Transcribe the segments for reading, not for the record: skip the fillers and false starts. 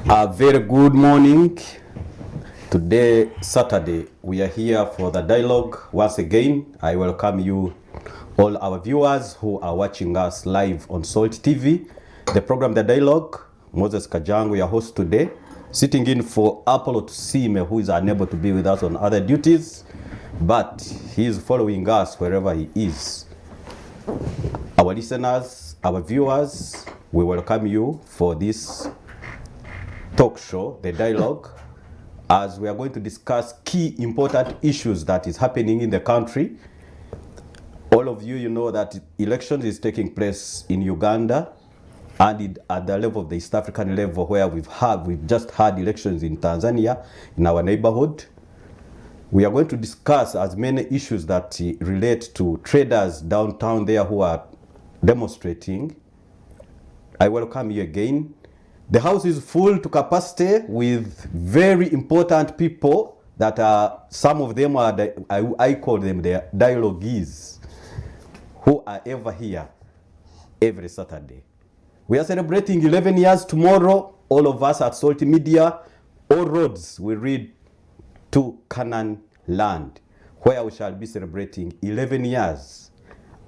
A very good morning. Today, Saturday, we are here for the dialogue. Once again, I welcome you, all our viewers who are watching us live on Salt TV. The program, The Dialogue, Moses Kajango, your host today, sitting in for Apollo Tusime, who is unable to be with us on other duties, but he is following us wherever he is. Our listeners, our viewers, we welcome you for this talk show, The Dialogue, as we are going to discuss key important issues that is happening in the country. All of you know that elections is taking place in Uganda and at the level of the East African level, where we've just had elections in Tanzania, in our neighborhood. We are going to discuss as many issues that relate to traders downtown there who are demonstrating. I welcome you again. The house is full to capacity with very important people that are, some of them are, I call them the dialoguees, who are ever here every Saturday. We are celebrating 11 years tomorrow. All of us at Salt Media, all roads will lead to Canaan land, where we shall be celebrating 11 years.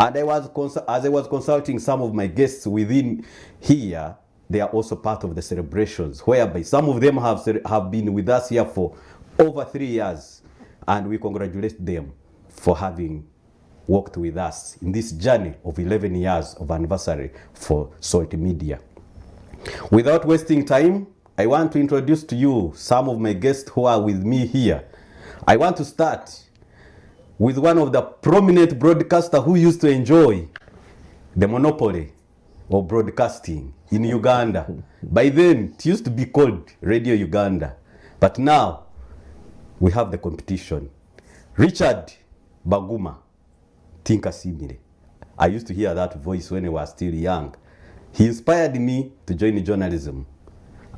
And as I was consulting some of my guests within here, they are also part of the celebrations, whereby some of them have been with us here for over 3 years, and we congratulate them for having worked with us in this journey of 11 years of anniversary for Salt Media. Without wasting time, I want to introduce to you some of my guests who are with me here. I want to start with one of the prominent broadcasters who used to enjoy the monopoly of broadcasting in Uganda. By then, it used to be called Radio Uganda, but now we have the competition. Richard Baguma Tinkasimire. I used to hear that voice when I was still young. He inspired me to join journalism,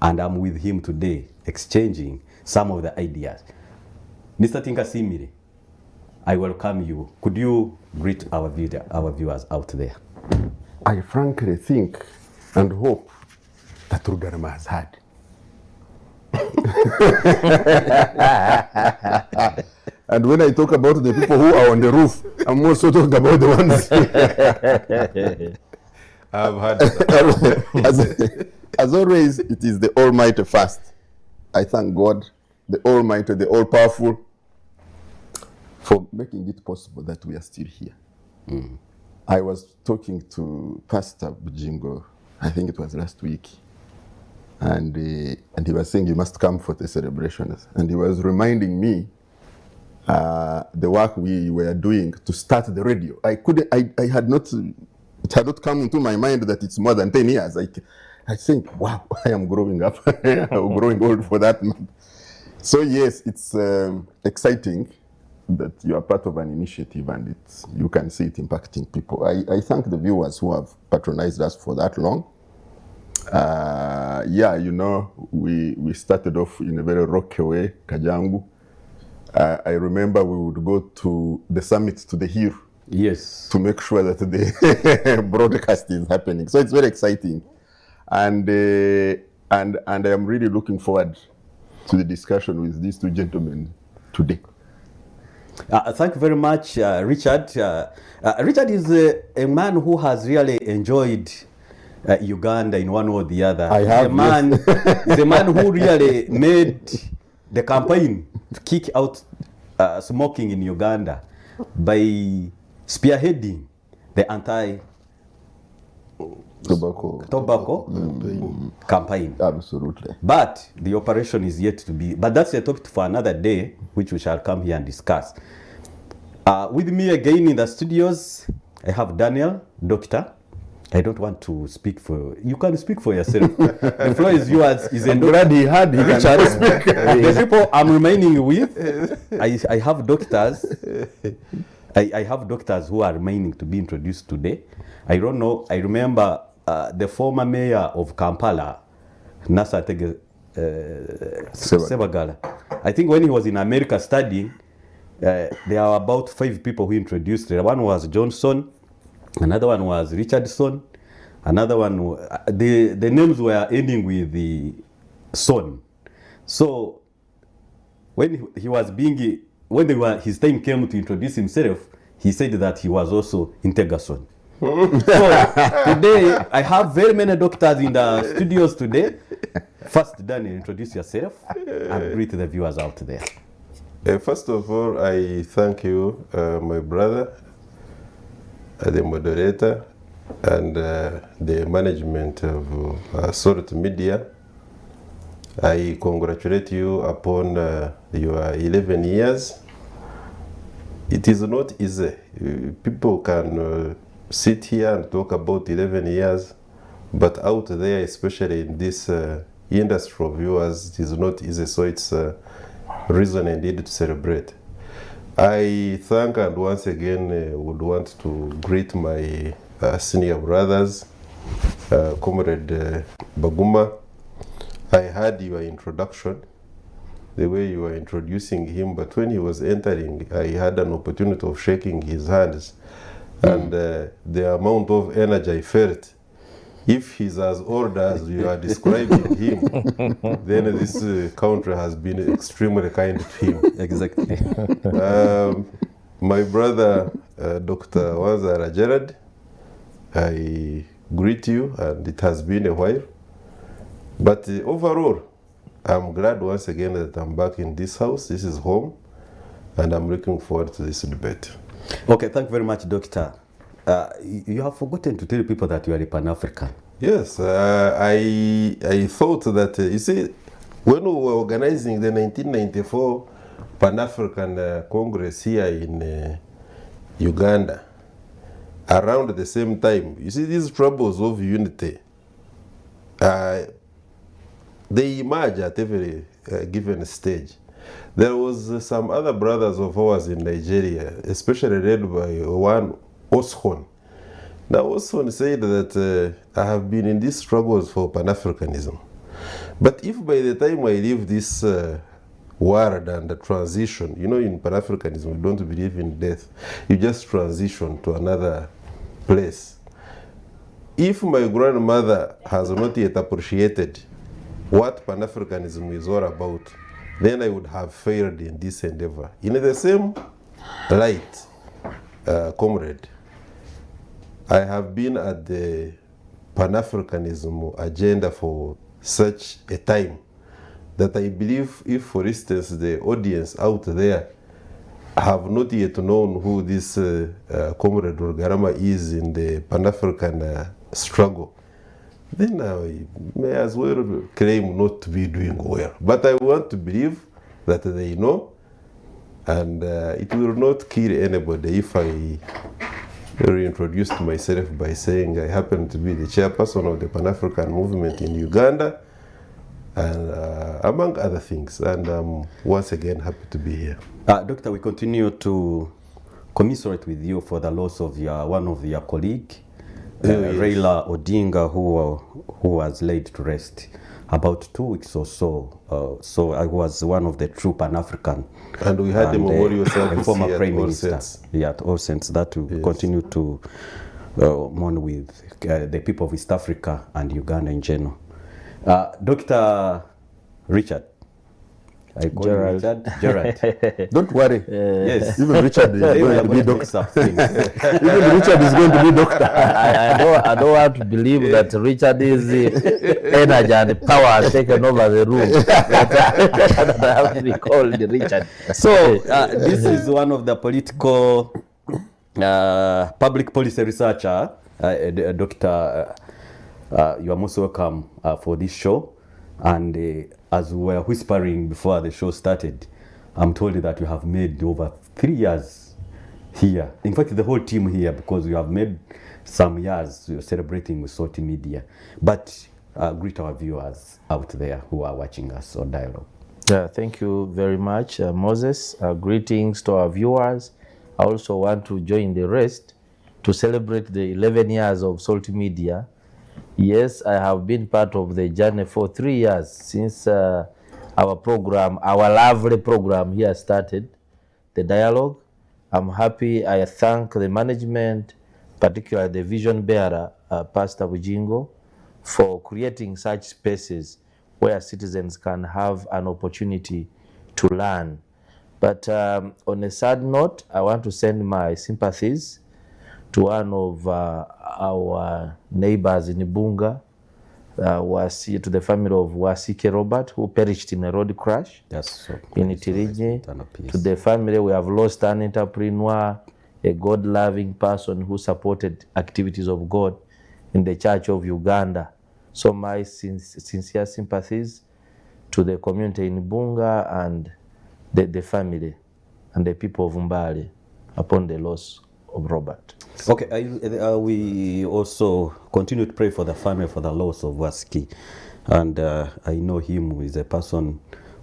and I'm with him today, exchanging some of the ideas. Mr. Tinkasimire, I welcome you. Could you greet our viewers out there? I frankly think and hope that Rugarama has had. And when I talk about the people who are on the roof, I'm also talking about the ones. I've had as always, it is the Almighty first. I thank God, the Almighty, the All-Powerful, for making it possible that we are still here. Mm. I was talking to Pastor Bujingo, I think it was last week, and he was saying you must come for the celebrations. And he was reminding me the work we were doing to start the radio. It had not come into my mind that it's more than 10 years. I think, wow, I am growing up. I'm growing old for that month. So yes, it's exciting that you are part of an initiative and you can see it impacting people. I thank the viewers who have patronized us for that long. We started off in a very rocky way, Kajangu. I remember we would go to the summit to the hill. Yes. To make sure that the broadcast is happening. So it's very exciting. And I am really looking forward to the discussion with these two gentlemen today. Thank you very much, Richard. Richard is a man who has really enjoyed Uganda in one or the other. I have. He's a man who really made the campaign to kick out smoking in Uganda by spearheading the anti-tobacco campaign. Absolutely. But the operation is yet to be. But that's a topic for another day, which we shall come here and discuss. With me again in the studios, I have Daniel, doctor. I don't want to speak for you. Can speak for yourself. The floor is yours. I'm glad he had Richard. The people I'm remaining with, I have doctors. I have doctors who are remaining to be introduced today. I don't know. I remember the former mayor of Kampala, Nasatege Sebagala. I think when he was in America studying, there are about 5 people who introduced it. One was Johnson, another one was Richardson, another one, the names were ending with the son. So when he was being, when they were, his time came to introduce himself, he said that he was also Integerson. So today I have very many doctors in the studios today. First, Daniel, introduce yourself and greet the viewers out there. First of all, I thank you, my brother, the moderator, and the management of Salt Media. I congratulate you upon your 11 years. It is not easy. People can sit here and talk about 11 years, but out there, especially in this industry of yours, it is not easy. So it's a reason indeed to celebrate. I thank and once again would want to greet my senior brothers, Comrade Baguma. I heard your introduction, the way you were introducing him, but when he was entering, I had an opportunity of shaking his hands, and the amount of energy I felt. If he's as old as you are describing him, then this country has been extremely kind to him. Exactly. My brother, Dr. Wanzara Gerard, I greet you, and it has been a while. But overall, I'm glad once again that I'm back in this house. This is home, and I'm looking forward to this debate. Okay, thank you very much, Doctor. You have forgotten to tell people that you are a Pan-African. Yes, I thought that, you see, when we were organizing the 1994 Pan-African Congress here in Uganda, around the same time, you see, these troubles of unity, they emerge at every given stage. There was some other brothers of ours in Nigeria, especially led by one Oskhon. Now Oskhon said that I have been in these struggles for Pan-Africanism. But if by the time I leave this world and the transition, you know, in Pan-Africanism, we don't believe in death. You just transition to another place. If my grandmother has not yet appreciated what Pan-Africanism is all about, then I would have failed in this endeavor. In the same light, comrade, I have been at the Pan-Africanism agenda for such a time that I believe if, for instance, the audience out there have not yet known who this Comrade Rugarama is in the Pan-African struggle, then I may as well claim not to be doing well. But I want to believe that they know, and it will not kill anybody if I reintroduced myself by saying I happen to be the chairperson of the Pan-African movement in Uganda, and among other things. And I'm once again happy to be here. Doctor, we continue to commiserate with you for the loss of one of your colleagues, Yes. Raila Odinga, who was laid to rest about 2 weeks or so. So I was one of the true Pan-African. And we had a memorial service former here Prime at All Minister. Saints. Yeah, at All Saints. That will Yes. continue to mourn with the people of East Africa and Uganda in general. Dr. Richard. I call you Gerald. Richard. Gerald. Don't worry. Yes. Even Richard is Today we going are to be going to doctor. mix up things. Even Richard is going to be doctor. I don't want to believe that Richard is energy and power has taken over the room. That I have to be called Richard. So this is one of the political public policy researcher, Dr. You are most welcome for this show. And as we were whispering before the show started, I'm told that you have made over 3 years here. In fact, the whole team here, because you have made some years you're celebrating with Salt Media. But greet our viewers out there who are watching us on Dialogue. Yeah, thank you very much, Moses. Greetings to our viewers. I also want to join the rest to celebrate the 11 years of Salt Media. Yes, I have been part of the journey for 3 years since our program, our lovely program here started, the Dialogue. I'm happy. I thank the management, particularly the vision bearer, Pastor Bujingo, for creating such spaces where citizens can have an opportunity to learn. But on a sad note, I want to send my sympathies to one of our neighbors in Ibunga, to the family of Wasike Robert, who perished in a road crash That's so in nice. Itirinye. Eternal peace. To the family, we have lost an entrepreneur, a God-loving person who supported activities of God in the Church of Uganda. So my sincere sympathies to the community in Ibunga and the family and the people of Mbale upon the loss of Robert. Okay, we also continue to pray for the family for the loss of Waski. And I know him is a person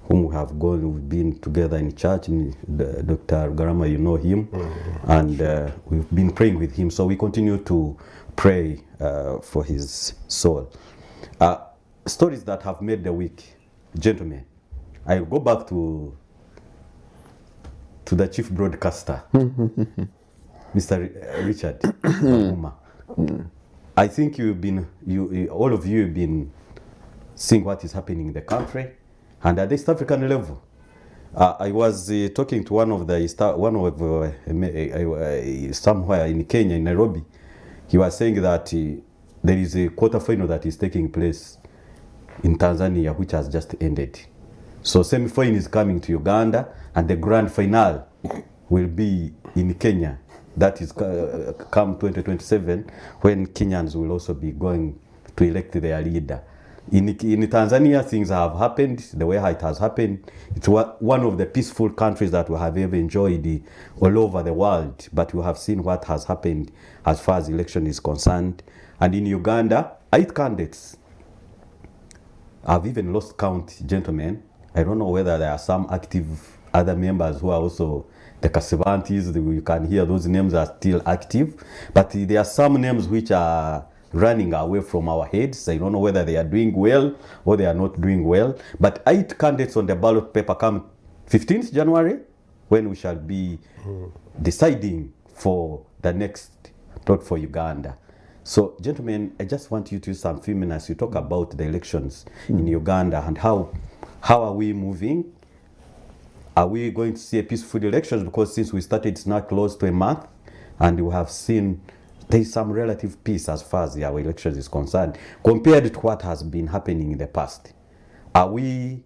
whom we've been together in church. Dr. Garama, you know him. And we've been praying with him. So we continue to pray for his soul. Stories that have made the week. Gentlemen, I'll go back to the chief broadcaster. Mr. Richard Maguma. I think all of you have been seeing what is happening in the country and at the East African level. I was talking to somewhere in Kenya, in Nairobi. He was saying that there is a quarterfinal that is taking place in Tanzania, which has just ended. So semi-final is coming to Uganda, and the grand finale will be in Kenya. That is come 2027, when Kenyans will also be going to elect their leader. In Tanzania, things have happened the way it has happened. It's one of the peaceful countries that we have ever enjoyed all over the world. But we have seen what has happened as far as election is concerned. And in Uganda, 8 candidates have even lost count, gentlemen. I don't know whether there are some active other members who are also the Kasibantis. You can hear those names are still active, but there are some names which are running away from our heads. I don't know whether they are doing well or they are not doing well. But 8 candidates on the ballot paper come 15th January, when we shall be deciding for the next vote for Uganda. So, gentlemen, I just want you to use some few minutes to talk about the elections in Uganda and how are we moving. Are we going to see a peaceful elections? Because since we started, it's now close to a month, and we have seen there is some relative peace as far as our elections is concerned, compared to what has been happening in the past. Are we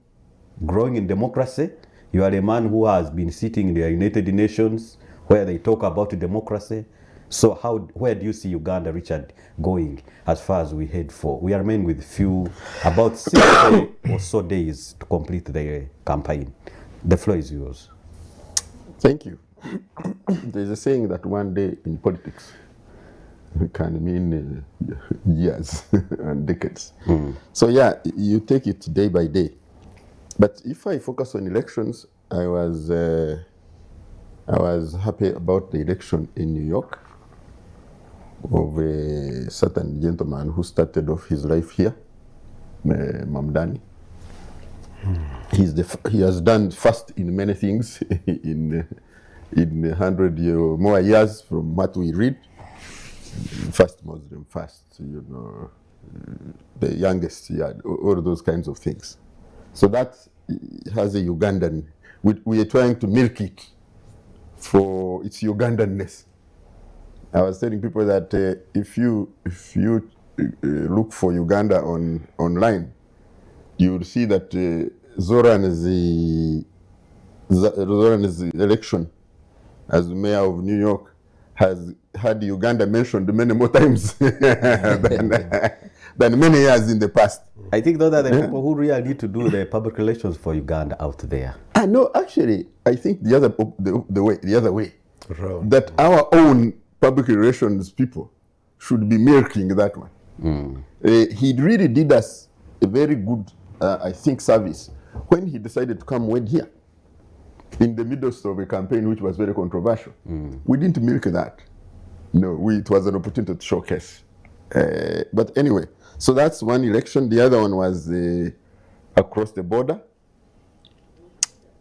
growing in democracy? You are a man who has been sitting in the United Nations, where they talk about democracy. So where do you see Uganda, Richard, going as far as we head for? We are remaining with about 6 or so days to complete the campaign. The floor is yours. Thank you. There's a saying that one day in politics can mean years and decades. So yeah, you take it day by day. But if I focus on elections, I was happy about the election in New York of a certain gentleman who started off his life here, Mamdani. He has done fast in many things in 100 or more years from what we read. First Muslim, the youngest, all those kinds of things. So that has a Ugandan. We are trying to milk it for its Ugandanness. I was telling people that if you look for Uganda online, you will see that Zoran's election as mayor of New York has had Uganda mentioned many more times than many years in the past. I think those are the people who really need to do the public relations for Uganda out there. No, actually, I think the other way, Around. that our own public relations people should be milking that one. He really did us a very good, I think, service when he decided to come wed here in the midst of a campaign which was very controversial. We didn't milk that. No, it was an opportunity to showcase. But anyway, so that's one election. The other one was across the border.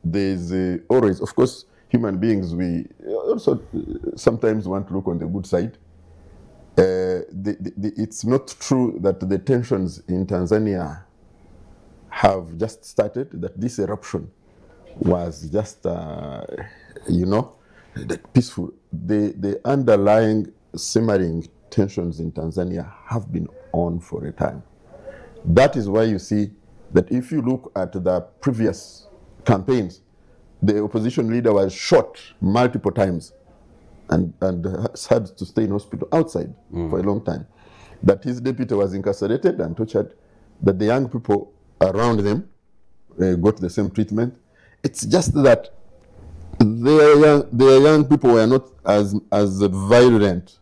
There's always, of course, human beings, we also sometimes want to look on the good side. It's not true that the tensions in Tanzania have just started, that this eruption was just, that peaceful. The underlying simmering tensions in Tanzania have been on for a time. That is why you see that if you look at the previous campaigns, the opposition leader was shot multiple times and had to stay in hospital outside for a long time. That his deputy was incarcerated and tortured, that the young people around them got the same treatment. It's just that their young people were not as violent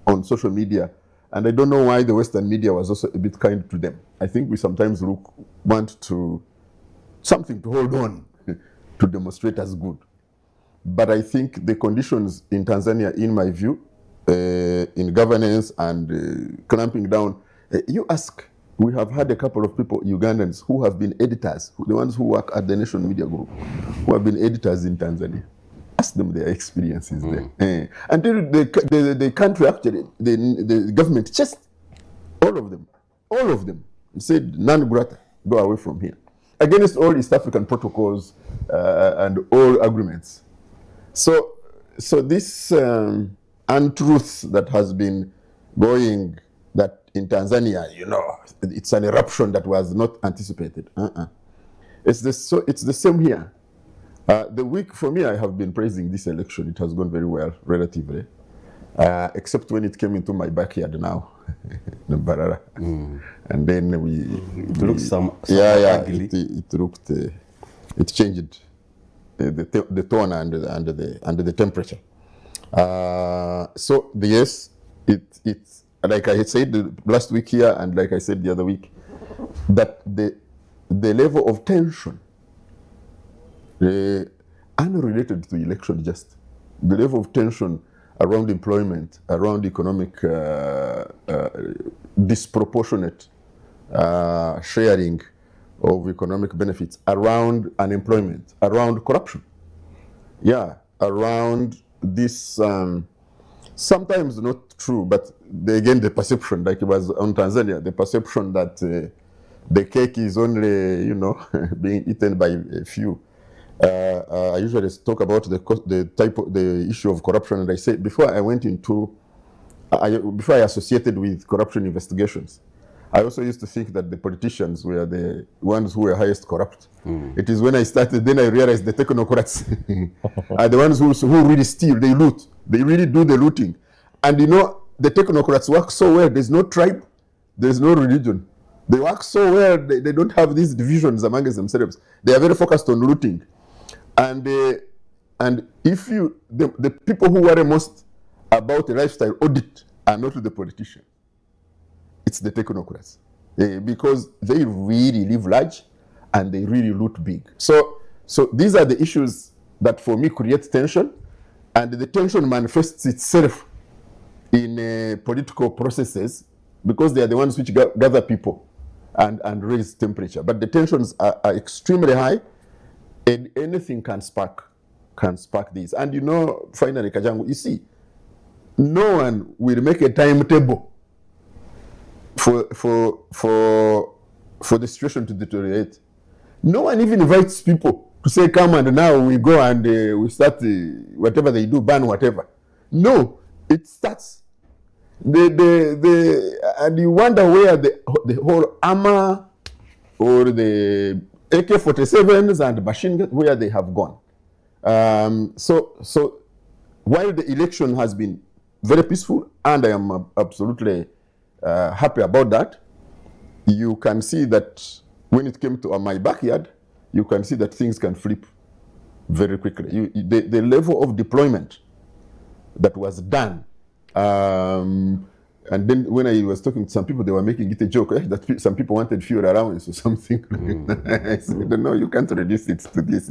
on social media. And I don't know why the Western media was also a bit kind to them. I think we sometimes want to something to hold on to demonstrate as good. But I think the conditions in Tanzania, in my view, in governance and clamping down, you ask, we have had a couple of people, Ugandans, who have been editors, the ones who work at the Nation Media Group, who have been editors in Tanzania. Ask them their experiences there. Until the country actually, the government chased all of them, said, non grata, go away from here. Against all East African protocols and all agreements. So this untruth that has been going, that in Tanzania, it's an eruption that was not anticipated. It's the same here. The week, for me, I have been praising this election. It has gone very well, relatively, except when it came into my backyard now, in Barara. And then it looks ugly. It changed the tone and the temperature. So yes, it's like I said last week here, and like I said the other week, that the level of tension, unrelated to election, just the level of tension around employment, around economic disproportionate sharing of economic benefits, around unemployment, around corruption, around this, sometimes not true, but again the perception, like it was on Tanzania, the perception that the cake is only, being eaten by a few. I usually talk about the issue of corruption, and I say before I associated with corruption investigations, I also used to think that the politicians were the ones who were highest corrupt. It is when I started, then I realized the technocrats are the ones who really steal, they loot, they really do the looting. And the technocrats work so well, there's no tribe, there's no religion. They work so well, they don't have these divisions amongst themselves. They are very focused on looting. And if the people who worry most about a lifestyle audit are not the politicians, it's the technocrats, because they really live large and they really loot big. So these are the issues that for me create tension, and the tension manifests itself in political processes, because they are the ones which gather people and raise temperature. But the tensions are extremely high, and anything can spark these. And finally, Kajangu, you see, no one will make a timetable for the situation to deteriorate. No one even invites people to say, come and now we go and we start whatever they do, ban whatever. No, it starts. And you wonder where the whole armor or the AK-47s and machine guns, where they have gone. So while the election has been very peaceful, and I am absolutely happy about that, you can see that when it came to my backyard, you can see that things can flip very quickly. The level of deployment that was done, and then when I was talking to some people, they were making it a joke that some people wanted fuel allowance or something. I said, no, you can't reduce it to this.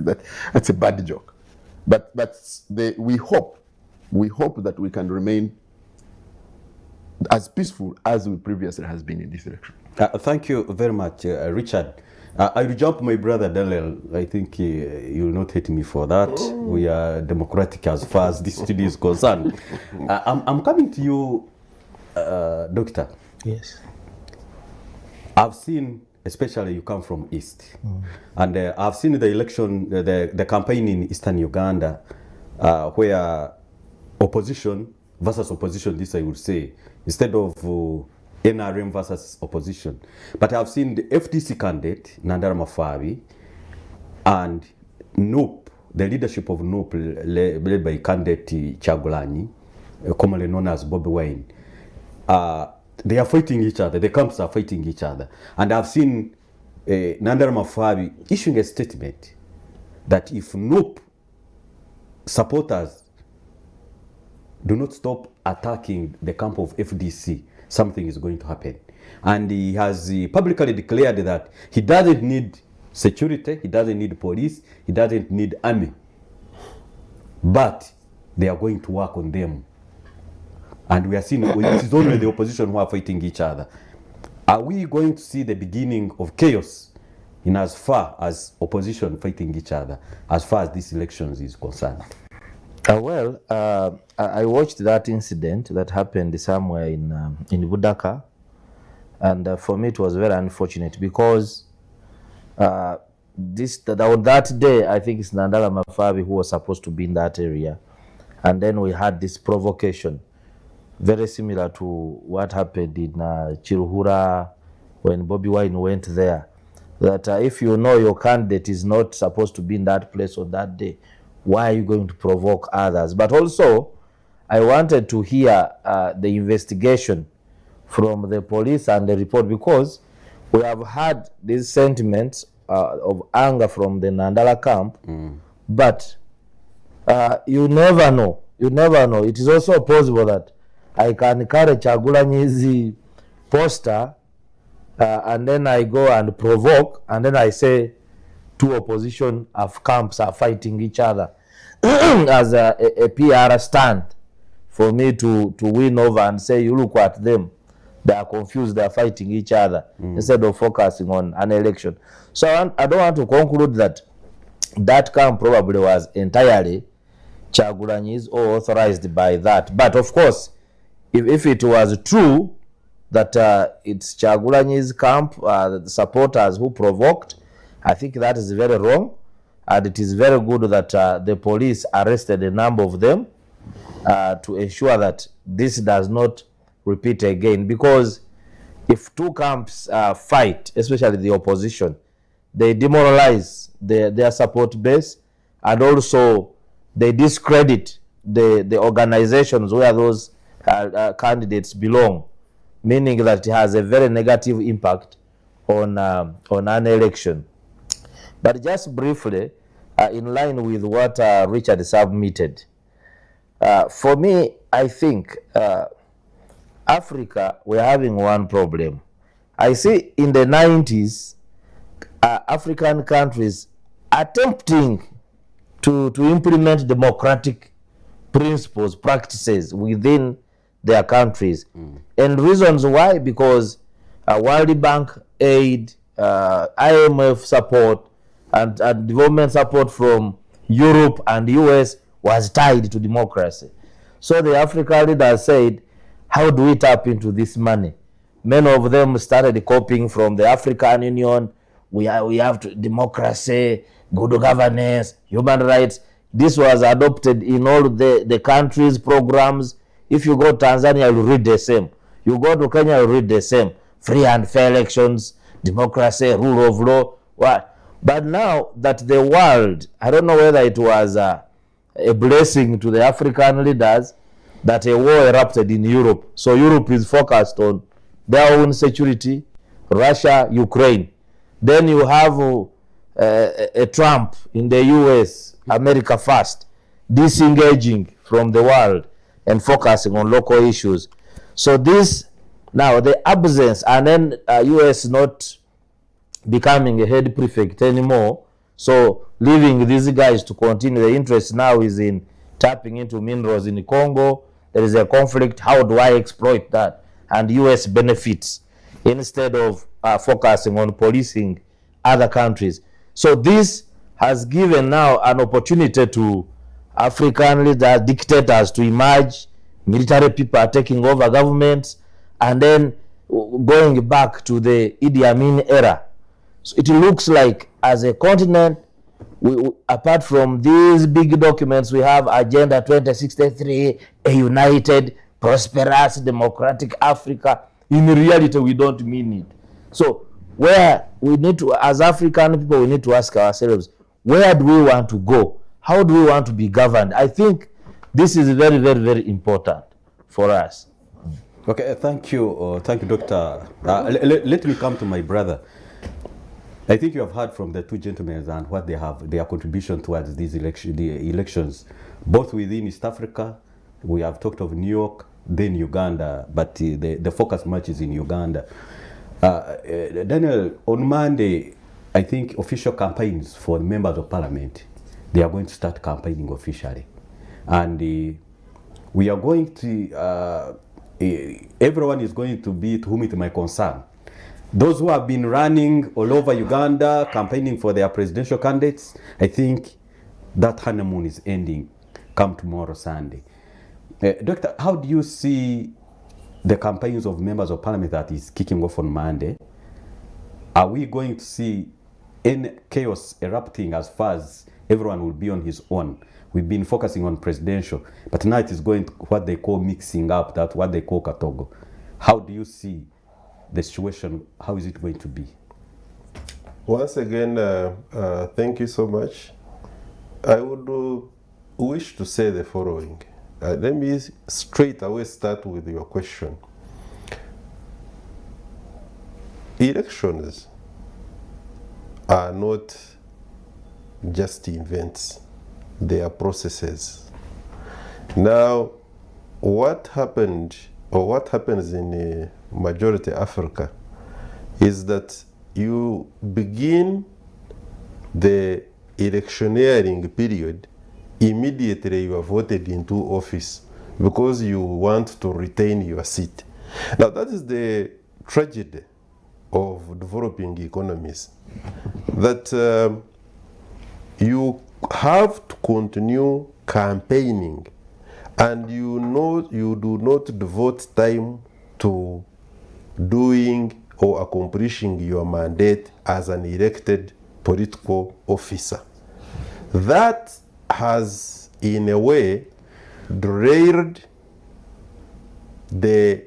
That's a bad joke. But we hope that we can remain as peaceful as we previously has been in this election. Thank you very much, Richard. I will jump my brother Daniel. I think you will not hate me for that. We are democratic as far as this studio is concerned. I'm coming to you, Doctor. Yes. I've seen especially you come from East. And I've seen the election, the campaign in Eastern Uganda, where opposition versus opposition, this I would say, instead of NRM versus opposition. But I've seen the FDC candidate, Nandara Mafabi, and NUP, the leadership of NUP, led by candidate Chagulanyi, commonly known as Bobby Wine. They are fighting each other, the camps are fighting each other. And I've seen Nandara Mafabi issuing a statement that if NUP supporters do not stop attacking the camp of FDC, something is going to happen. And he has publicly declared that he doesn't need security, he doesn't need police, he doesn't need army. But they are going to work on them. And we are seeing it is only the opposition who are fighting each other. Are we going to see the beginning of chaos in as far as opposition fighting each other, as far as these elections is concerned? I watched that incident that happened somewhere in Budaka, and for me it was very unfortunate because on that day I think it's Nandala Mafabi who was supposed to be in that area, and then we had this provocation, very similar to what happened in Chiruhura when Bobby Wine went there. That if you know your candidate is not supposed to be in that place on that day, why are you going to provoke others? But also, I wanted to hear the investigation from the police and the report, because we have had these sentiments of anger from the Nandala camp, but you never know. You never know. It is also possible that I can carry Chagulanyi's poster and then I go and provoke, and then I say two opposition of camps are fighting each other as a PR stand for me to win over and say, you look at them, they are confused, they are fighting each other, instead of focusing on an election. So I don't want to conclude that that camp probably was entirely Chagulanyi's or authorized by that. But of course, if it was true that it's Chagulanyi's camp, the supporters who provoked, I think that is very wrong, and it is very good that the police arrested a number of them to ensure that this does not repeat again. Because if two camps fight, especially the opposition, they demoralize their support base, and also they discredit the organizations where those candidates belong, meaning that it has a very negative impact on an election. But just briefly, in line with what Richard submitted, for me, I think Africa, we're having one problem. I see in the 90s, African countries attempting to implement democratic principles, practices within their countries. And reasons why, because World Bank aid, IMF support, and development support from Europe and US was tied to democracy. So the African leaders said, how do we tap into this money? Many of them started copying from the African Union. We have democracy, good governance, human rights. This was adopted in all the countries' programs. If you go to Tanzania, you read the same. You go to Kenya, you read the same. Free and fair elections, democracy, rule of law. What? But now that the world, I don't know whether it was a blessing to the African leaders that a war erupted in Europe. So Europe is focused on their own security, Russia, Ukraine. Then you have a Trump in the US, America first, disengaging from the world and focusing on local issues. So this, now the absence, and then US not becoming a head prefect anymore, so leaving these guys to continue. The interest now is in tapping into minerals in Congo. There is a conflict. How do I exploit that? And US benefits instead of focusing on policing other countries. So this has given now an opportunity to African leaders, dictators to emerge. Military people are taking over governments, and then going back to the Idi Amin era, So it looks like as a continent, apart from these big documents, we have Agenda 2063, a united, prosperous, democratic Africa. In reality, we don't mean it. So where we need to, as African people, we need to ask ourselves, where do we want to go? How do we want to be governed? I think this is very, very, very important for us. Okay, thank you, Doctor. Let me come to my brother. I think you have heard from the two gentlemen and what they have, their contribution towards these elections, both within East Africa. We have talked of New York, then Uganda, but the focus much is in Uganda. Daniel, on Monday, I think official campaigns for members of parliament, they are going to start campaigning officially. And we are going to, everyone is going to be to whom it may concern. Those who have been running all over Uganda, campaigning for their presidential candidates, I think that honeymoon is ending come tomorrow, Sunday. Doctor, how do you see the campaigns of members of parliament that is kicking off on Monday? Are we going to see any chaos erupting as far as everyone will be on his own? We've been focusing on presidential, but now it is going to what they call mixing up, that what they call Katogo. How do you see the situation? How is it going to be? Once again, thank you so much. I would wish to say the following. Let me straight away start with your question. Elections are not just events, they are processes. Now, what happened or what happens in majority Africa is that you begin the electioneering period immediately you are voted into office because you want to retain your seat. Now that is the tragedy of developing economies, that you have to continue campaigning and you do not devote time to doing or accomplishing your mandate as an elected political officer. That has, in a way, derailed the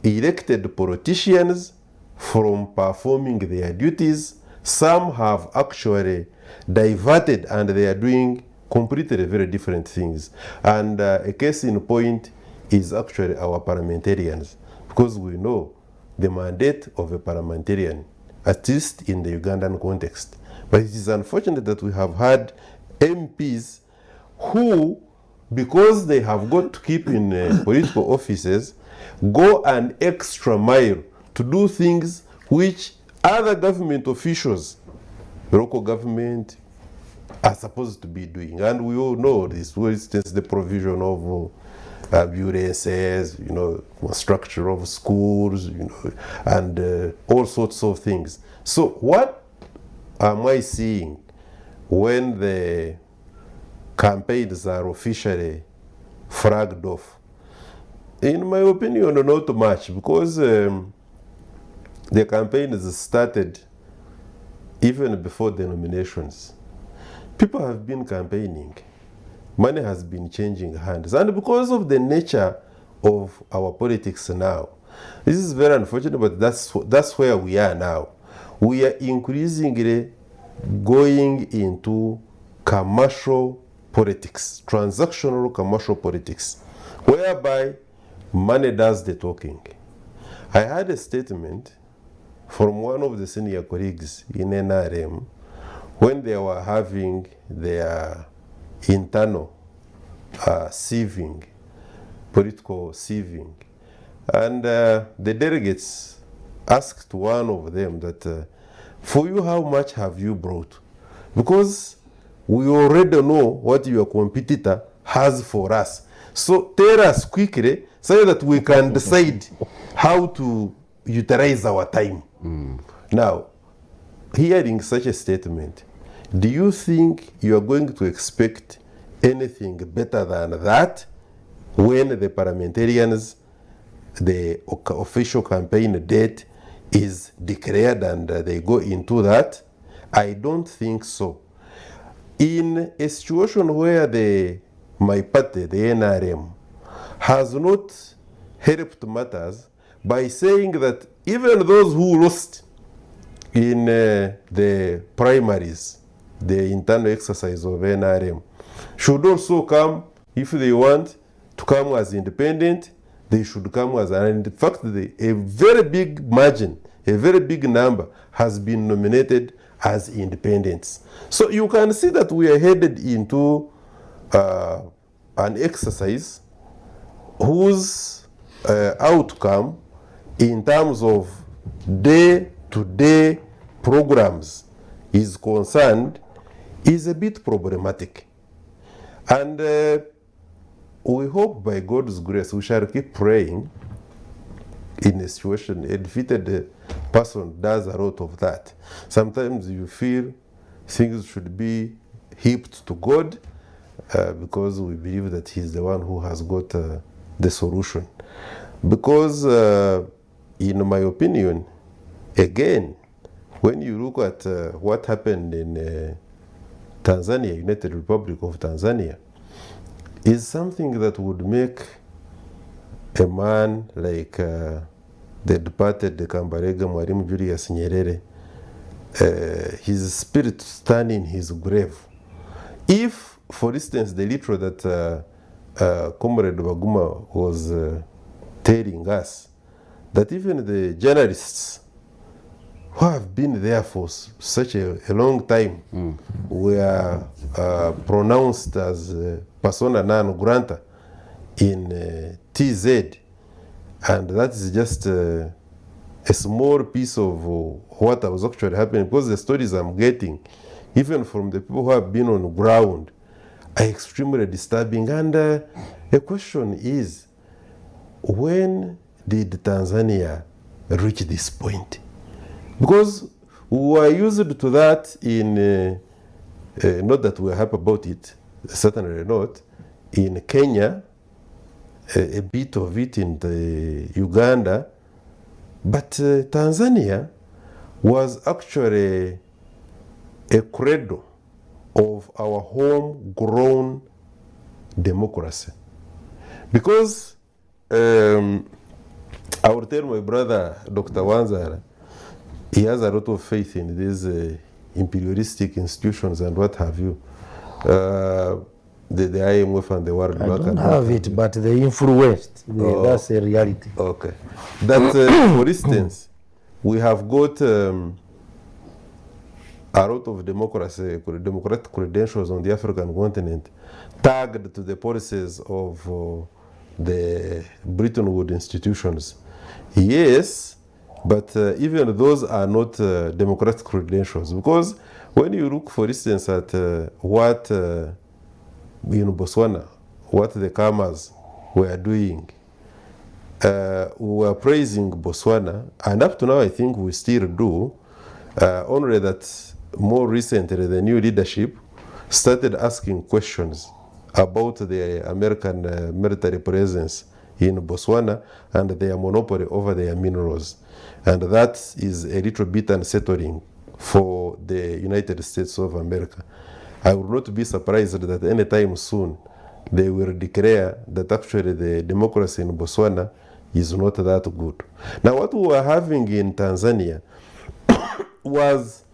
elected politicians from performing their duties. Some have actually diverted and they are doing completely very different things. And a case in point is actually our parliamentarians, because we know the mandate of a parliamentarian, at least in the Ugandan context. But it is unfortunate that we have had MPs who, because they have got to keep in political offices, go an extra mile to do things which other government officials, local government, are supposed to be doing. And we all know this, for instance, the provision of ambulances, structure of schools, and all sorts of things. So what am I seeing when the campaigns are officially flagged off? In my opinion, not much, because the campaigns started even before the nominations. People have been campaigning. Money has been changing hands. And because of the nature of our politics now, this is very unfortunate, but that's where we are now. We are increasingly going into commercial politics, transactional commercial politics, whereby money does the talking. I had a statement from one of the senior colleagues in NRM when they were having their internal sieving, political sieving. And the delegates asked one of them that, for you, how much have you brought? Because we already know what your competitor has for us. So tell us quickly so that we can decide how to utilize our time. Now, hearing such a statement, do you think you are going to expect anything better than that when the parliamentarians, the official campaign date is declared and they go into that. I don't think so. In a situation where my party, the NRM, has not helped matters by saying that even those who lost in the primaries, the internal exercise of NRM, should also come, if they want to come as independent, they should come as, and in fact, a very big margin, a very big number has been nominated as independents. So you can see that we are headed into an exercise whose outcome in terms of day-to-day programs is concerned is a bit problematic. And we hope by God's grace we shall keep praying. In a situation, a defeated person does a lot of that. Sometimes you feel things should be heaped to God because we believe that He's the one who has got the solution. Because, in my opinion, again, when you look at what happened in Tanzania, United Republic of Tanzania, is something that would make a man like the departed Kambarega Mwalimu Julius Nyerere, his spirit stand in his grave. If, for instance, the literature that Comrade Baguma was telling us, that even the journalists who have been there for such a long time were pronounced as persona non grata in TZ, and that is just a small piece of what was actually happening, because the stories I'm getting, even from the people who have been on the ground, are extremely disturbing. And the question is, when did Tanzania reach this point? Because we were used to that in, not that we're happy about it, certainly not, in Kenya, a bit of it in the Uganda, but Tanzania was actually a cradle of our homegrown democracy. Because I will tell my brother, Dr. Wanzara, he has a lot of faith in these imperialistic institutions and what have you. The IMF and the World Bank. I don't have it, but the influenced. That's a reality. Okay. That, for instance, we have got a lot of democratic credentials on the African continent tagged to the policies of the Bretton Woods institutions. Yes, but even those are not democratic credentials, because when you look, for instance, at what in Botswana, what the Kamas were doing, we were praising Botswana, and up to now I think we still do, only that more recently the new leadership started asking questions about the American military presence in Botswana and their monopoly over their minerals. And that is a little bit unsettling for the United States of America. I would not be surprised that anytime soon they will declare that actually the democracy in Botswana is not that good. Now, what we were having in Tanzania was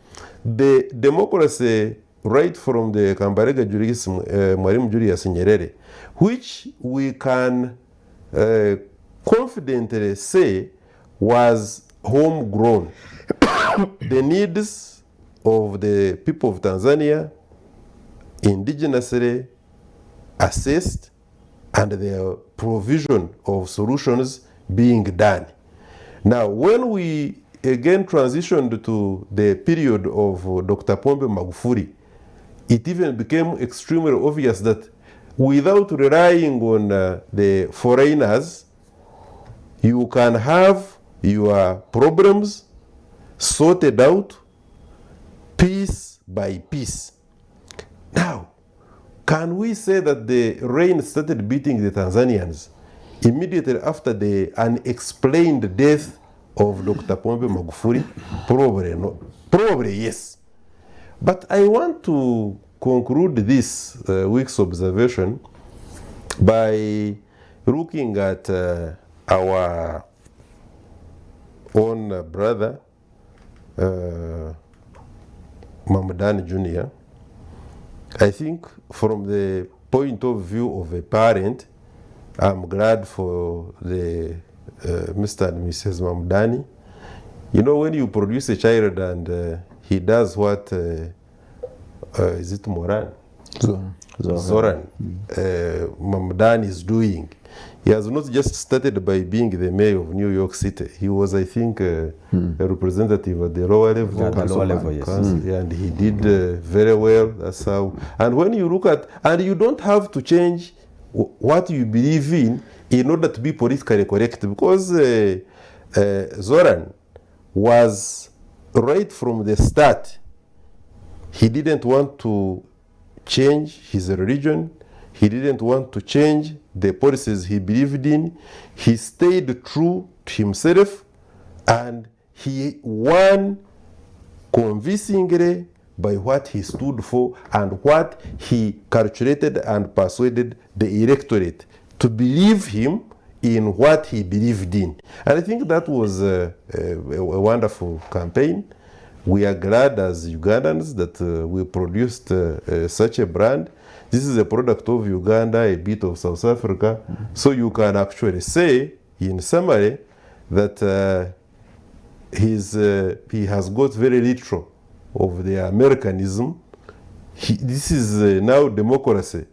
the democracy right from the Kambarega Mwalimu Julius Nyerere, which we can confidently say was homegrown. The needs of the people of Tanzania indigenously assessed, and the provision of solutions being done. Now, when we again transitioned to the period of Dr. Pombe Magufuli, it even became extremely obvious that without relying on the foreigners, you can have your problems sorted out piece by piece. Now, can we say that the rain started beating the Tanzanians immediately after the unexplained death of Dr. Pombe Magufuli? Probably no. Probably yes. But I want to conclude this week's observation by looking at our own brother, Mamdani Jr. I think from the point of view of a parent, I'm glad for the Mr. and Mrs. Mamdani. You know, when you produce a child and he does what, is it Moran? Zoran. Mamdani is doing. He has not just started by being the mayor of New York City. He was, I think, a representative at the lower level. Yeah, the lower level, yes. And he did very well. That's how. And when you look at, and you don't have to change what you believe in order to be politically correct, because Zoran was right from the start. He didn't want to change his religion. He didn't want to change the policies he believed in. He stayed true to himself, and he won convincingly by what he stood for and what he calculated and persuaded the electorate to believe him in what he believed in. And I think that was a wonderful campaign. We are glad as Ugandans that we produced such a brand. This is a product of Uganda, a bit of South Africa. So you can actually say, in summary, that he has got very little of the Americanism. This is now democracy,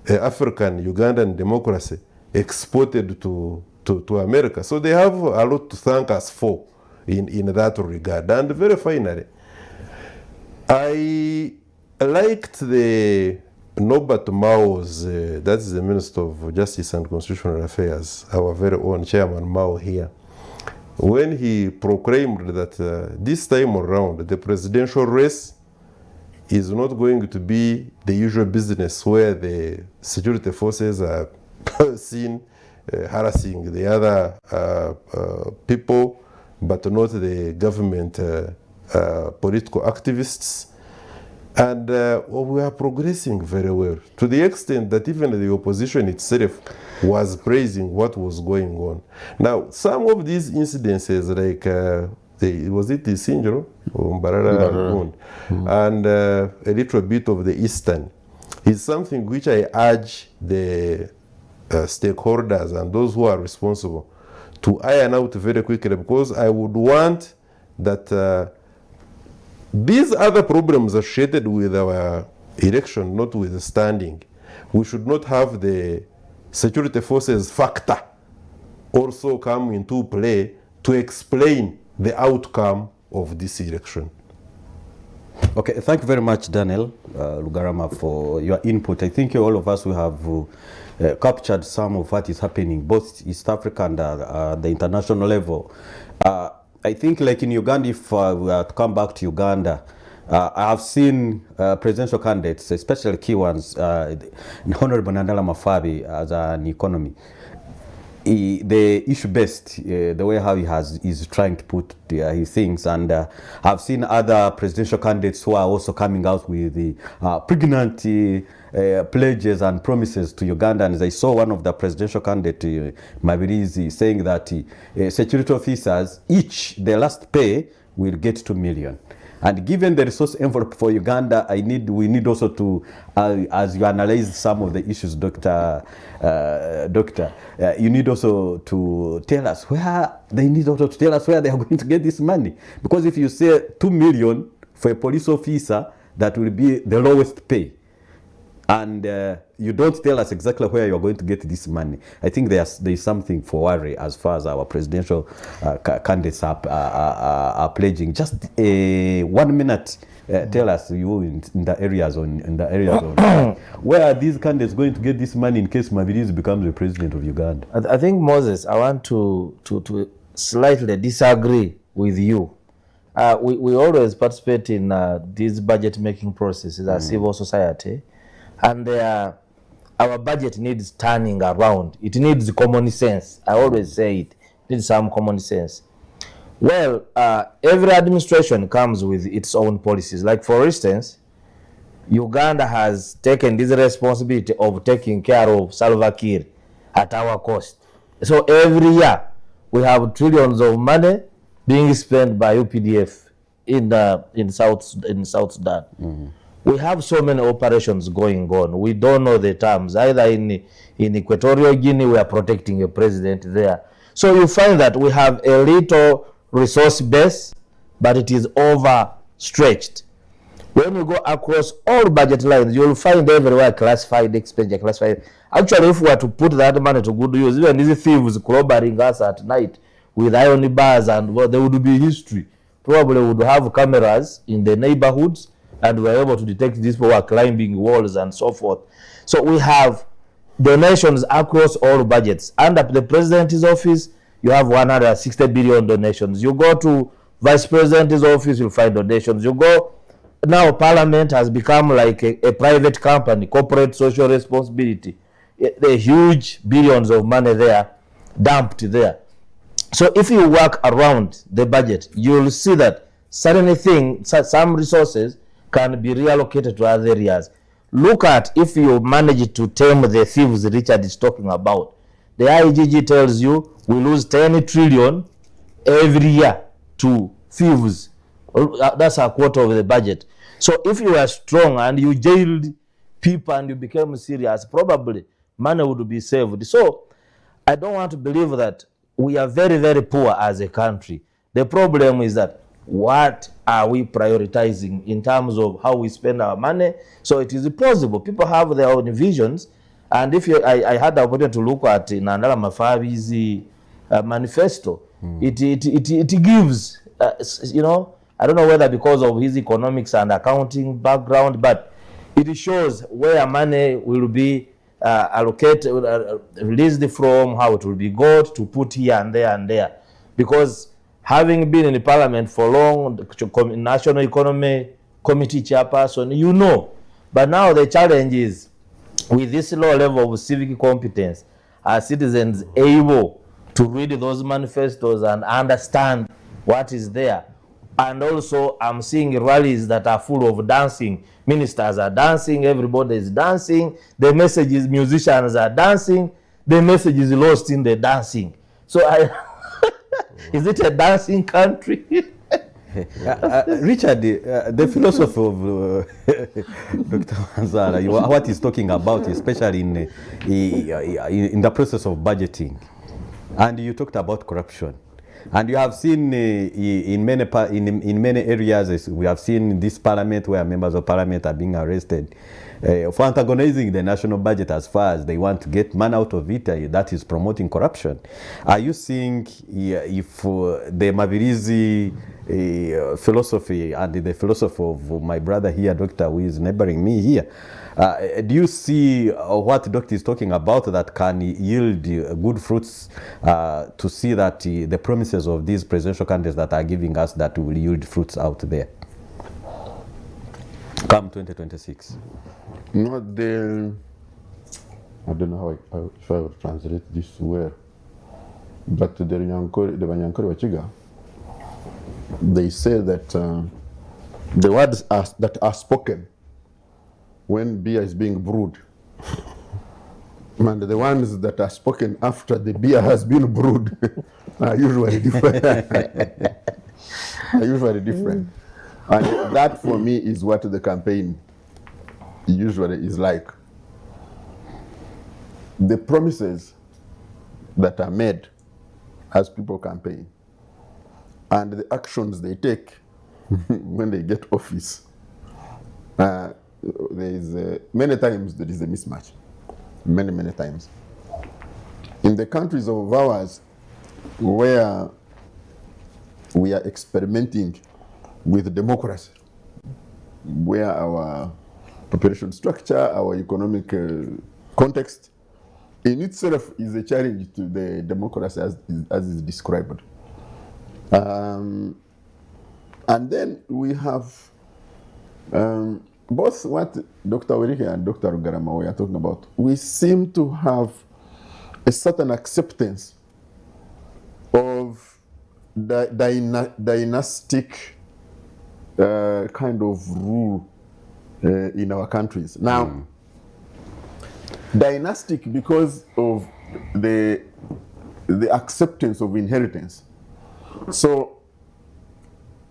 African Ugandan democracy exported to America. So they have a lot to thank us for in that regard. And very finally, I liked the Norbert Mao's, that is the Minister of Justice and Constitutional Affairs, our very own Chairman Mao here, when he proclaimed that this time around the presidential race is not going to be the usual business where the security forces are seen harassing the other people, but not the government political activists. And we are progressing very well, to the extent that even the opposition itself was praising what was going on. Now, some of these incidences, like, was it the Sinjoro or Mbarara? And a little bit of the Eastern, is something which I urge the stakeholders and those who are responsible to iron out very quickly, because I would want that these other problems associated with our election, notwithstanding, we should not have the security forces factor also come into play to explain the outcome of this election. Okay, thank you very much, Daniel Lugarama, for your input. I think all of us will have captured some of what is happening, both East Africa and the international level. I think, like in Uganda, if we are to come back to Uganda, I have seen presidential candidates, especially key ones, Honorable Nandala Mafabi as an economy. The issue-based, the way how he is trying to put his things, and I've seen other presidential candidates who are also coming out with the pregnant pledges and promises to Ugandans. I saw one of the presidential candidates, Mabirizi, saying that security officers, each their last pay will get 2 million. And given the resource envelope for Uganda, we need also to, as you analyze some of the issues, Doctor, you need also to tell us where they need also to tell us where they are going to get this money. Because if you say 2 million for a police officer, that will be the lowest pay. And you don't tell us exactly where you're going to get this money. I think there's something for worry as far as our presidential candidates are pledging. Just 1 minute, tell us you in the areas on where are these candidates going to get this money in case Mabirizi becomes the president of Uganda? I think, Moses, I want to slightly disagree with you. We always participate in these budget making processes as civil society. And our budget needs turning around. It needs common sense. I always say it needs some common sense. Well, every administration comes with its own policies. Like, for instance, Uganda has taken this responsibility of taking care of Salva Kiir at our cost. So every year we have trillions of money being spent by UPDF in South Sudan. We have so many operations going on. We don't know the terms. Either in Equatorial Guinea, we are protecting a president there. So you find that we have a little resource base, but it is overstretched. When you go across all budget lines, you'll find everywhere classified expenditure, classified. Actually, if we were to put that money to good use, even these thieves clobbering us at night with iron bars, and well, there would be history. Probably would have cameras in the neighborhoods, and we're able to detect these people who are climbing walls and so forth. So we have donations across all budgets. Under the president's office, you have 160 billion donations. You go to vice president's office, you'll find donations. You go now, parliament has become like a private company, corporate social responsibility. The huge billions of money there, dumped there. So if you work around the budget, you'll see that certain things, some resources can be reallocated to other areas. Look at if you manage to tame the thieves Richard is talking about. The IGG tells you we lose 10 trillion every year to thieves. That's a quarter of the budget. So if you are strong and you jailed people and you became serious, probably money would be saved. So I don't want to believe that we are very, very poor as a country. The problem is that what are we prioritizing in terms of how we spend our money? So it is possible. People have their own visions. And if I had the opportunity to look at Nandala Mafabi's manifesto, it gives, I don't know whether because of his economics and accounting background, but it shows where money will be allocated, released from, how it will be got to put here and there and there. Because having been in the parliament for long, the National Economy Committee chairperson, you know. But now the challenge is, with this low level of civic competence, are citizens able to read those manifestos and understand what is there? And also, I'm seeing rallies that are full of dancing. Ministers are dancing, everybody is dancing. The message is musicians are dancing. The message is lost in the dancing. So, is it a dancing country? Richard, the philosophy of Dr. Manzara, what he's talking about, especially in the process of budgeting, and you talked about corruption. And you have seen in many areas, we have seen in this parliament where members of parliament are being arrested for antagonizing the national budget as far as they want to get money out of it. That is promoting corruption. Are you seeing if the Mavirizi philosophy and the philosophy of my brother here, Doctor, who is neighboring me here, do you see what Doctor is talking about that can yield good fruits to see that the promises of these presidential candidates that are giving us that will yield fruits out there come 2026? No, I don't know if I would translate this well, but the Banyankore Wachiga, they say that the words that are spoken when beer is being brewed, and the ones that are spoken after the beer has been brewed are usually different. And that, for me, is what the campaign usually is like. The promises that are made as people campaign and the actions they take when they get office, many times there is a mismatch. Many times. In the countries of ours where we are experimenting with democracy, where our population structure, our economic context, in itself is a challenge to the democracy as is described. And then we have both what Dr. Werike and Dr. Rugarama were talking about. We seem to have a certain acceptance of dynastic kind of rule in our countries. Now, dynastic because of the acceptance of inheritance. So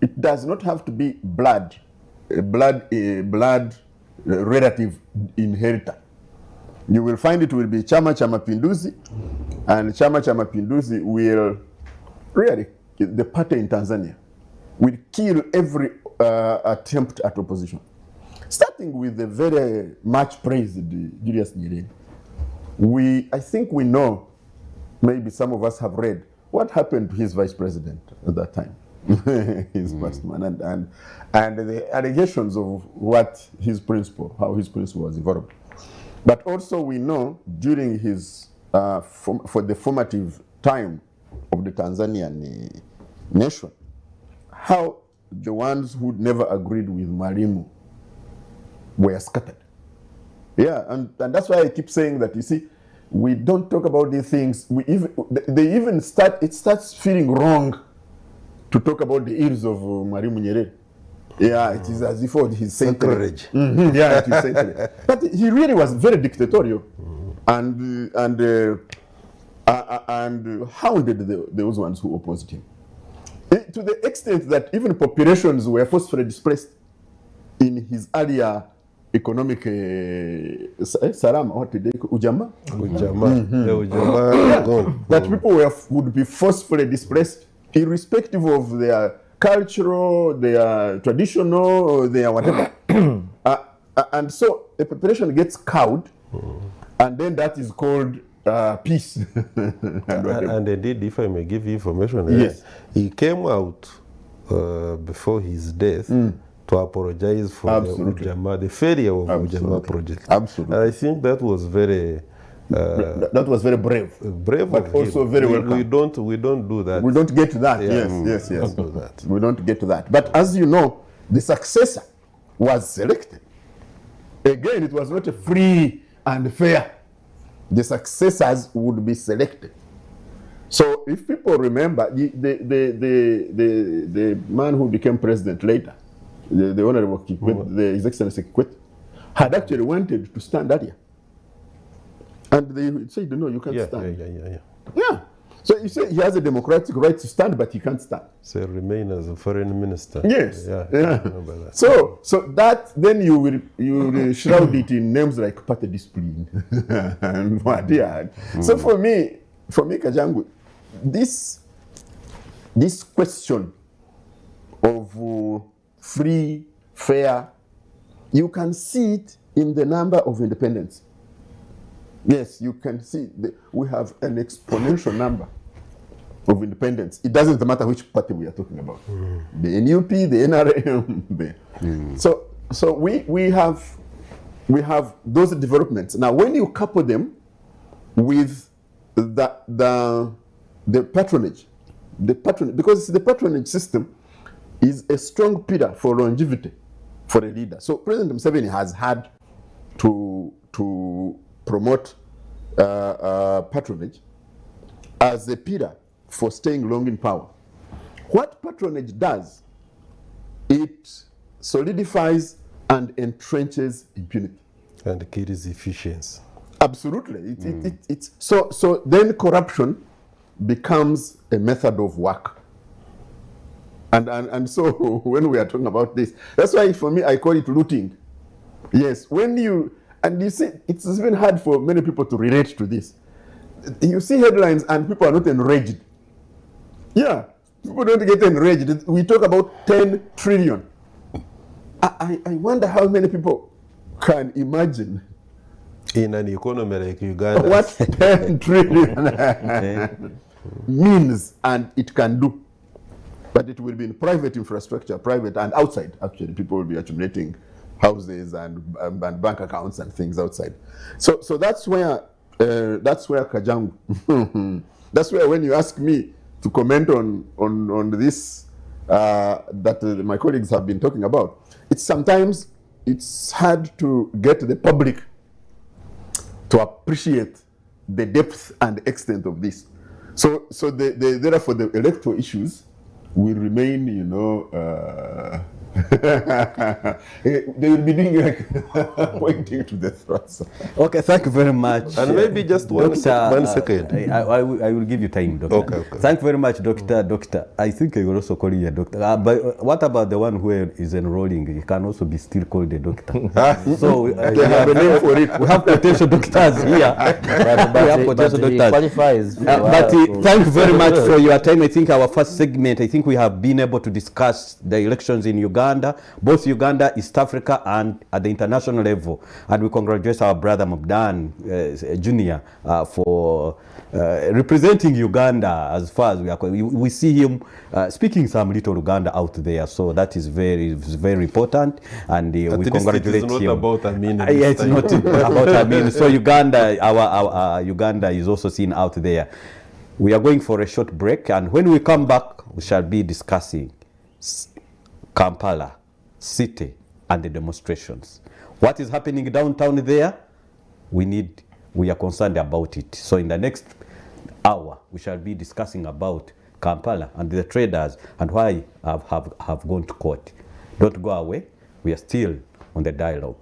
it does not have to be blood relative inheritor. You will find it will be Chama cha Mapinduzi, and Chama cha Mapinduzi will really, the party in Tanzania, will kill every attempt at opposition. Starting with the very much praised Julius Nyerere. I think we know, maybe some of us have read, what happened to his vice president at that time, his first man, and the allegations of what his principle, how his principle was evolved. But also we know during his, for the formative time of the Tanzanian nation, how the ones who never agreed with Mwalimu were scattered. Yeah, and that's why I keep saying that, you see, we don't talk about these things. It starts feeling wrong to talk about the ills of Mwalimu Nyerere. Yeah, it is as if he's sacrilege. Yeah, it is sacrilege. But he really was very dictatorial, and hounded those ones who opposed him. To the extent that even populations were forcefully displaced in his earlier economic Salama, what did they call Ujama? That people would be forcefully displaced, irrespective of their cultural, their traditional, or their whatever. And so a population gets cowed, and then that is called peace. And indeed, if I may give you information, yes, he came out before his death to apologize for the failure of the Ujama project. Absolutely. And I think that was very that was very brave, but also very welcome. We don't do that. We don't get to that. Yeah. Yes. Don't do that. We don't get to that. But as you know, the successor was selected. Again, it was not a free and fair. The successors would be selected. So if people remember, the man who became president later, the Honorable Kikwete, His Excellency Kikwete, had actually wanted to stand earlier. And they said, no, you can't stand. Yeah. So you say he has a democratic right to stand, but he can't stand. So remain as a foreign minister. Yes. Yeah. So that then you will shroud it in names like party discipline and what they had. So for me, Kajangu, this question of free, fair, you can see it in the number of independents. Yes, you can see we have an exponential number of independents. It doesn't matter which party we are talking about. The NUP, the NRM. So we have those developments. Now, when you couple them with the patronage, because the patronage system is a strong pillar for longevity for a leader. So President Museveni has had to promote patronage as a pillar for staying long in power. What patronage does, it solidifies and entrenches impunity. And kills efficiency. Absolutely. So then corruption becomes a method of work. And so when we are talking about this, that's why for me I call it looting. Yes, and you see, it's even hard for many people to relate to this. You see headlines and people are not enraged. Yeah, people don't get enraged. We talk about 10 trillion. I wonder how many people can imagine in an economy like Uganda what 10 trillion means and it can do. But it will be in private infrastructure, private and outside. Actually, people will be accumulating houses and bank accounts and things outside. So that's where Kajangu. That's where when you ask me to comment on this that my colleagues have been talking about, sometimes it's hard to get the public to appreciate the depth and extent of this. So therefore the electoral issues will remain, they will be doing like pointing to the thrusts. Okay, thank you very much. And maybe just one second. I will give you time, Doctor. Okay. Thank you very much, Doctor. I think I will also call you a doctor. But what about the one who is enrolling? He can also be still called a doctor. So They have a name for it. we have potential doctors here. But he qualifies. Thank you very much for your time. I think our first segment, I think we have been able to discuss the elections in Uganda, both Uganda, East Africa, and at the international level. And we congratulate our brother Mabdan Jr. For representing Uganda as far as we are. We see him speaking some little Uganda out there, so that is very important. And we congratulate him. It's not about Amin. Yeah, it's not about Amin. So Uganda, our Uganda is also seen out there. We are going for a short break, and when we come back, we shall be discussing Kampala city and the demonstrations. What is happening downtown there? We are concerned about it. So in the next hour, we shall be discussing about Kampala and the traders and why have gone to court. Don't go away. We are still on the dialogue.